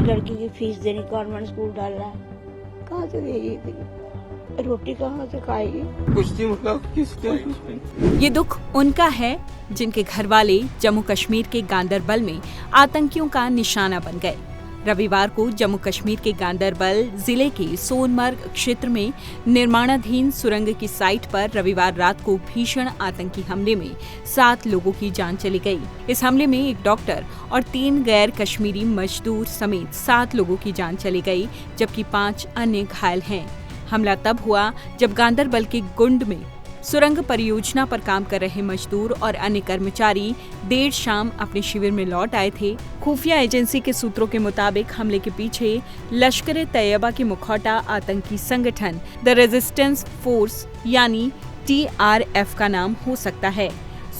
लड़की की फीस देनी, कॉन्वेंट स्कूल डालना है, कहाँ से देगी इतनी? रोटी कहाँ से खाएगी? कुछ नहीं मतलब किसके। ये दुख उनका है जिनके घर वाले जम्मू कश्मीर के गांदरबल में आतंकियों का निशाना बन गए। रविवार को जम्मू कश्मीर के गांदरबल जिले के सोनमर्ग क्षेत्र में निर्माणाधीन सुरंग की साइट पर रविवार रात को भीषण आतंकी हमले में 7 लोगों की जान चली गई। इस हमले में एक डॉक्टर और 3 गैर कश्मीरी मजदूर समेत 7 लोगों की जान चली गई, जबकि 5 अन्य घायल हैं। हमला तब हुआ जब गांदरबल के गुंड में सुरंग परियोजना पर काम कर रहे मजदूर और अन्य कर्मचारी देर शाम अपने शिविर में लौट आए थे। खुफिया एजेंसी के सूत्रों के मुताबिक हमले के पीछे लश्कर-ए-तैयबा के मुखौटा आतंकी संगठन द रेजिस्टेंस फोर्स यानी TRF का नाम हो सकता है।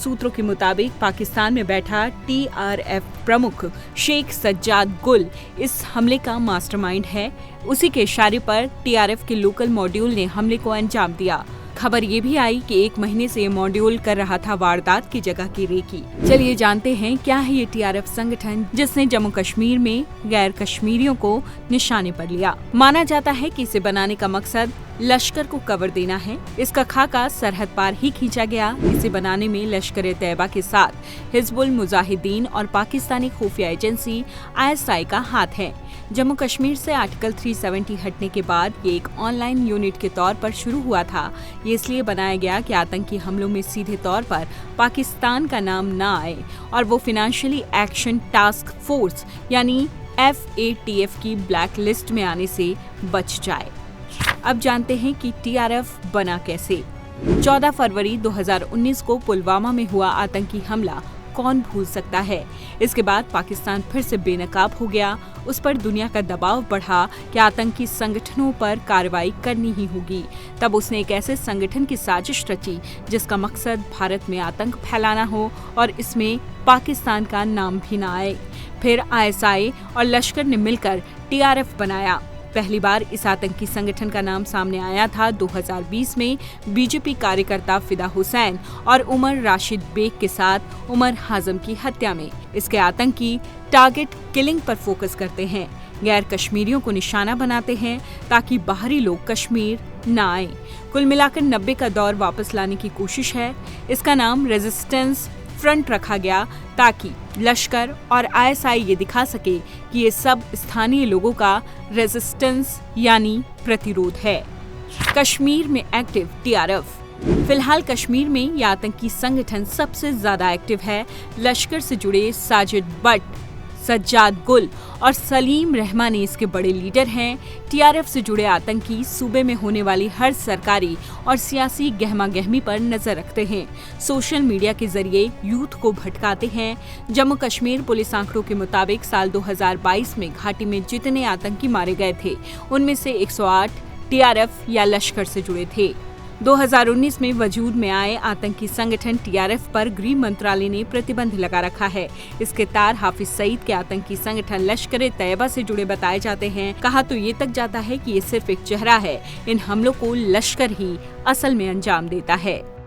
सूत्रों के मुताबिक पाकिस्तान में बैठा TRF प्रमुख शेख सज्जाद गुल इस हमले का मास्टरमाइंड है। उसी के इशारे पर TRF के लोकल मॉड्यूल ने हमले को अंजाम दिया। खबर ये भी आई कि 1 महीने से ये मॉड्यूल कर रहा था वारदात की जगह की रेकी। चलिए जानते हैं क्या है ये TRF संगठन जिसने जम्मू कश्मीर में गैर कश्मीरियों को निशाने पर लिया। माना जाता है कि इसे बनाने का मकसद लश्कर को कवर देना है। इसका खाका सरहद पार ही खींचा गया। इसे बनाने में लश्कर-ए-तैयबा के साथ हिजबुल मुजाहिदीन और पाकिस्तानी खुफिया एजेंसी ISI का हाथ है। जम्मू कश्मीर से आर्टिकल 370 हटने के बाद ये एक ऑनलाइन यूनिट के तौर पर शुरू हुआ था। ये इसलिए बनाया गया कि आतंकी हमलों में सीधे तौर पर पाकिस्तान का नाम न आए और वो फाइनेंशियली एक्शन टास्क फोर्स यानी FATF की ब्लैक लिस्ट में आने से बच जाए। अब जानते हैं कि TRF बना कैसे। 14 फरवरी 2019 को पुलवामा में हुआ आतंकी हमला कौन भूल सकता है। इसके बाद पाकिस्तान फिर से बेनकाब हो गया। उस पर दुनिया का दबाव बढ़ा कि आतंकी संगठनों पर कार्रवाई करनी ही होगी। तब उसने एक ऐसे संगठन की साजिश रची जिसका मकसद भारत में आतंक फैलाना हो और इसमें पाकिस्तान का नाम भी न आए। फिर ISI और लश्कर ने मिलकर TRF बनाया। पहली बार इस आतंकी संगठन का नाम सामने आया था 2020 में बीजेपी कार्यकर्ता फिदा हुसैन और उमर राशिद बेग के साथ उमर हाजम की हत्या में। इसके आतंकी टारगेट किलिंग पर फोकस करते हैं, गैर कश्मीरियों को निशाना बनाते हैं ताकि बाहरी लोग कश्मीर न आए। कुल मिलाकर 90 का दौर वापस लाने की कोशिश है। इसका नाम रेजिस्टेंस फ्रंट रखा गया ताकि लश्कर और ISI ये दिखा सके कि ये सब स्थानीय लोगों का रेजिस्टेंस यानी प्रतिरोध है। कश्मीर में एक्टिव TRF। फिलहाल कश्मीर में ये आतंकी संगठन सबसे ज्यादा एक्टिव है। लश्कर से जुड़े साजिद भट्ट, सज्जाद गुल और सलीम रहमानी इसके बड़े लीडर हैं। TRF से जुड़े आतंकी सूबे में होने वाली हर सरकारी और सियासी गहमा-गहमी पर नजर रखते हैं। सोशल मीडिया के जरिए यूथ को भटकाते हैं। जम्मू कश्मीर पुलिस आंकड़ों के मुताबिक साल 2022 में घाटी में जितने आतंकी मारे गए थे उनमें से 108 TRF या लश्कर से जुड़े थे। 2019 में वजूद में आए आतंकी संगठन TRF पर गृह मंत्रालय ने प्रतिबंध लगा रखा है। इसके तार हाफिज सईद के आतंकी संगठन लश्कर-ए-तैयबा से जुड़े बताए जाते हैं। कहा तो ये तक जाता है कि ये सिर्फ एक चेहरा है। इन हमलों को लश्कर ही असल में अंजाम देता है।